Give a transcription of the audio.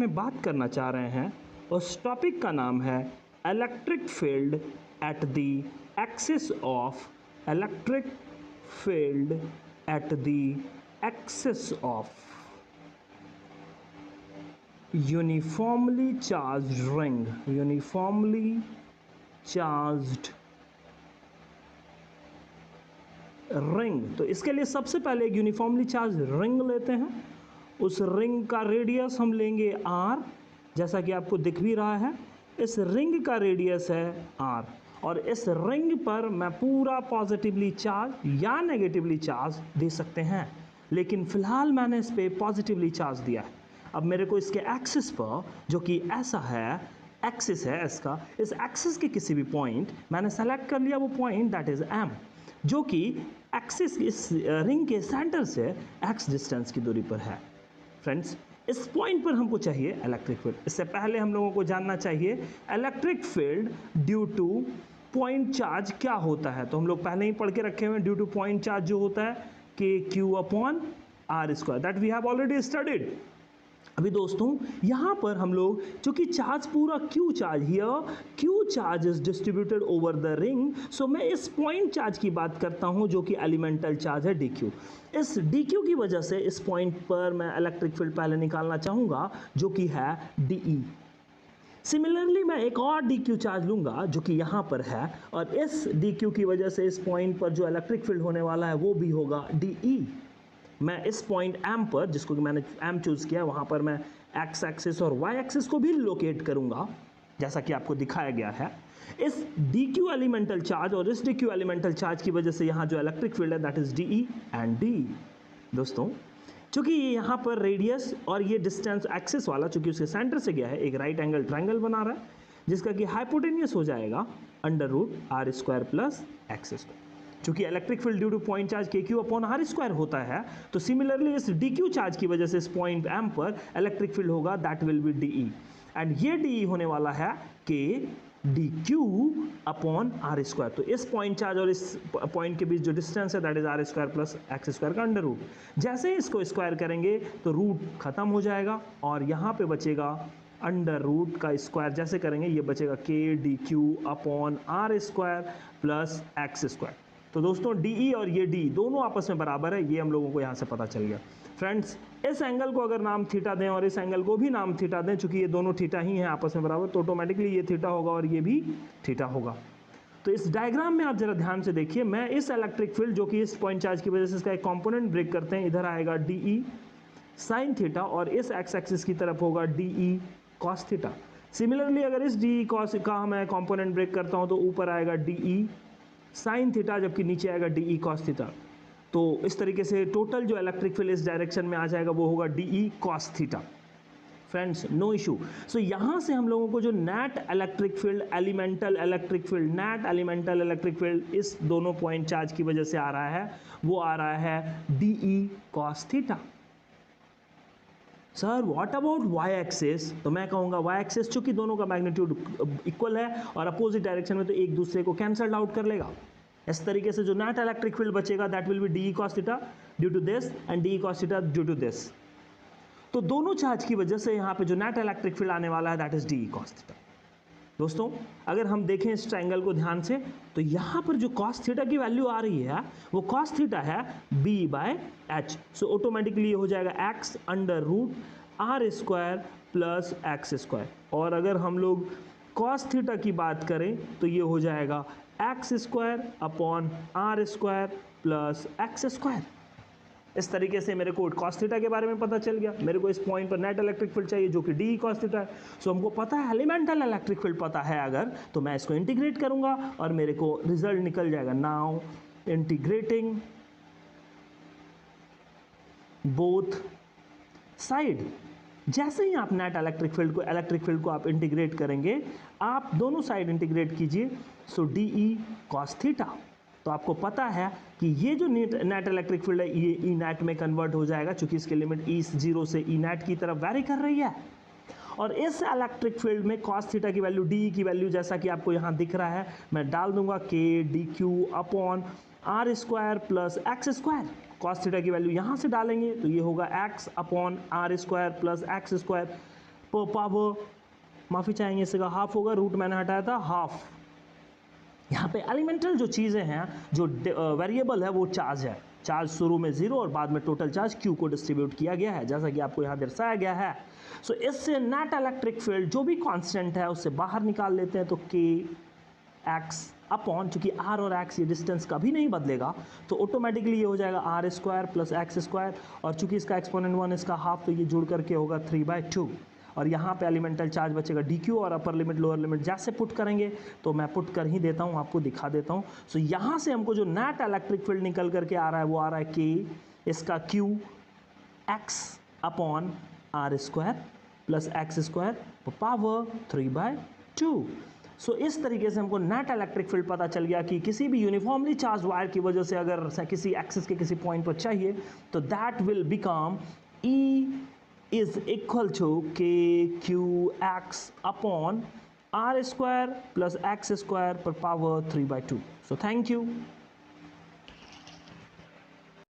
में बात करना चाह रहे हैं उस टॉपिक का नाम है electric field at the axis of electric field at the axis of uniformly charged ring, uniformly charged ring. तो इसके लिए सबसे पहले एक यूनिफॉर्मली चार्ज रिंग लेते हैं। उस रिंग का रेडियस हम लेंगे r, जैसा कि आपको दिख भी रहा है। इस रिंग का रेडियस है r और इस रिंग पर मैं पूरा पॉजिटिवली चार्ज या नेगेटिवली चार्ज दे सकते हैं, लेकिन फिलहाल मैंने इस पर पॉजिटिवली चार्ज दिया है। अब मेरे को इसके एक्सिस पर, जो कि ऐसा है, एक्सिस है इसका, इस एक्सिस के किसी भी पॉइंट मैंने सेलेक्ट कर लिया, वो पॉइंट दैट इज m, जो कि एक्सिस इस रिंग के सेंटर से x डिस्टेंस की दूरी पर है। फ्रेंड्स, इस पॉइंट पर हमको चाहिए इलेक्ट्रिक फील्ड। इससे पहले हम लोगों को जानना चाहिए electric field due two point charge क्या होता है। तो हम लोग पहले ही पढ़ के रखे हुए हैं, ड्यू टू पॉइंट चार्ज जो होता है KQ/r², that we have already studied. अभी दोस्तों यहाँ पर हम लोग, चूंकि चार्ज पूरा Q charge, here Q charge is distributed over the ring, so मैं इस पॉइंट चार्ज की बात करता हूँ जो कि एलिमेंटल चार्ज है dq। इस dq की वजह से इस पॉइंट पर मैं इलेक्ट्रिक फील्ड पहले निकालना चाहूँगा, जो कि है dE। सिमिलरली मैं एक और dq चार्ज लूँगा जो कि यहाँ पर है, और इस dq की वजह से इस पॉइंट पर जो इलेक्ट्रिक फील्ड होने वाला है वो भी होगा dE। मैं इस पॉइंट m पर, जिसको कि मैंने m चूज किया, वहां पर मैं x एक्सिस और y एक्सिस को भी लोकेट करूंगा, जैसा कि आपको दिखाया गया है। इस dq एलिमेंटल चार्ज और इस dq एलिमेंटल चार्ज की वजह से यहां जो इलेक्ट्रिक फील्ड है that is dE and d। दोस्तों, चूंकि यहाँ पर रेडियस और ये डिस्टेंस एक्सिस वाला, चूंकि उसके सेंटर से गया है, एक राइट एंगल ट्रायंगल बना रहा है, जिसका कि हाइपोटेनियस हो जाएगा √r² प्लस x²। चूंकि electric field due two point charge KQ/r² होता है, तो सिमिलरली इस dq चार्ज की वजह से इस पॉइंट m पर इलेक्ट्रिक फील्ड होगा, that will be dE, and ये dE होने वाला है KdQ/r²। तो इस पॉइंट चार्ज और इस पॉइंट के बीच जो डिस्टेंस है that is r² plus x² का अंडर रूट। जैसे ही इसको स्क्वायर करेंगे तो रूट खत्म हो जाएगा और यहाँ पे बचेगा अंडर रूट का स्क्वायर। जैसे करेंगे ये बचेगा KdQ/r² प्लस x²। तो दोस्तों dE और ये d दोनों आपस में बराबर है, ये हम लोगों को यहाँ से पता चल गया। फ्रेंड्स, इस एंगल को अगर नाम थीटा दें और इस एंगल को भी नाम थीटा दें, चूंकि ये दोनों थीटा ही हैं आपस में बराबर, तो ऑटोमेटिकली ये थीटा होगा और ये भी थीटा होगा। तो इस डायग्राम में आप जरा ध्यान से देखिए, मैं इस इलेक्ट्रिक फील्ड जो कि इस पॉइंट चार्ज की वजह से इसका एक कॉम्पोनेंट ब्रेक करते हैं, इधर आएगा dE साइन थीटा और इस एक्स एक्सिस की तरफ होगा dE कॉस थीटा। सिमिलरली अगर इस dE कॉस का मैं कॉम्पोनेंट ब्रेक करता हूँ तो ऊपर आएगा dE साइन थीटा, जबकि नीचे आएगा dE कॉस थीटा। तो इस तरीके से टोटल जो इलेक्ट्रिक फील्ड इस डायरेक्शन में आ जाएगा वो होगा dE cos theta. Friends, no issue. So यहाँ से हम लोगों को जो net electric field, elemental electric field, net elemental electric field इस दोनों पॉइंट चार्ज की वजह से आ रहा है, वो आ रहा है dE cos theta. Sir what about y axis? तो मैं कहूँगा y एक्सिस, चूंकि दोनों का मैग्नीट्यूड इक्वल है और अपोजिट डायरेक्शन में, तो एक दूसरे को कैंसल्ड आउट कर लेगा। इस तरीके से जो नेट इलेक्ट्रिक फील्ड बचेगा that will be dE cos theta due to this and dE cos theta due to this. तो दोनों चार्ज की वजह से यहाँ पे जो नेट इलेक्ट्रिक फील्ड आने वाला है that is dE cos theta. दोस्तों, अगर हम देखें इस ट्रायंगल को ध्यान से, तो यहाँ पर जो cos थीटा की वैल्यू आ रही है वो cos थीटा है b/h। सो ऑटोमेटिकली ये हो जाएगा x under root r² plus x²। और अगर हम लोग cos थीटा की बात करें तो ये हो जाएगा x²/r² प्लस x²। इस तरीके से मेरे को cos थीटा के बारे में पता चल गया। मेरे को इस पॉइंट पर नेट इलेक्ट्रिक फील्ड चाहिए जो कि dE cos थीटा है। सो हमको पता है एलिमेंटल इलेक्ट्रिक फील्ड पता है, अगर तो मैं इसको इंटीग्रेट करूंगा और मेरे को रिजल्ट निकल जाएगा। नाउ इंटीग्रेटिंग बोथ साइड, जैसे ही आप नेट इलेक्ट्रिक फील्ड को आप इंटीग्रेट करेंगे, आप दोनों साइड इंटीग्रेट कीजिए, सो dE cos थीटा। तो आपको पता है कि ये जो नेट इलेक्ट्रिक फील्ड है ये ई नेट में कन्वर्ट हो जाएगा, चूंकि इसकी लिमिट E0 से ई नेट की तरफ वेरी कर रही है। और इस इलेक्ट्रिक फील्ड में cos थीटा की वैल्यू, dE की वैल्यू जैसा कि आपको यहाँ दिख रहा है, मैं डाल दूंगा KdQ/r² plus x²। cos theta की वैल्यू यहाँ से डालेंगे तो ये होगा x/r² प्लस x²। पर पावर, माफ़ी चाहेंगे, इसका हाफ होगा, रूट मैंने हटाया था हाफ। यहाँ पे एलिमेंटल जो चीज़ें हैं, जो वेरिएबल है वो चार्ज है। चार्ज शुरू में 0 और बाद में टोटल चार्ज Q को डिस्ट्रीब्यूट किया गया है, जैसा कि आपको यहाँ दर्शाया गया है। सो इससे नेट इलेक्ट्रिक फील्ड जो भी कांस्टेंट है उससे बाहर निकाल लेते हैं, तो K x अपॉन, चूंकि R और X ये डिस्टेंस कभी नहीं बदलेगा, तो ऑटोमेटिकली ये हो जाएगा R² प्लस x², और चूंकि इसका एक्सपोनेंट 1 इसका हाफ, तो ये जुड़ करके होगा 3/2। और यहाँ पे एलिमेंटल चार्ज बचेगा dq, और अपर लिमिट लोअर लिमिट जैसे पुट करेंगे, तो मैं पुट कर ही देता हूँ, आपको दिखा देता हूँ। सो यहाँ से हमको जो नेट इलेक्ट्रिक फील्ड निकल करके आ रहा है वो आ रहा है k इसका q x upon R² plus x² power 3/2। सो इस तरीके से हमको नेट इलेक्ट्रिक फील्ड पता चल गया कि किसी भी यूनिफॉर्मली चार्ज वायर की वजह से अगर किसी एक्सिस के किसी पॉइंट पर चाहिए, तो that will become E is equal to KQX upon R² plus X² per power 3/2. So thank you.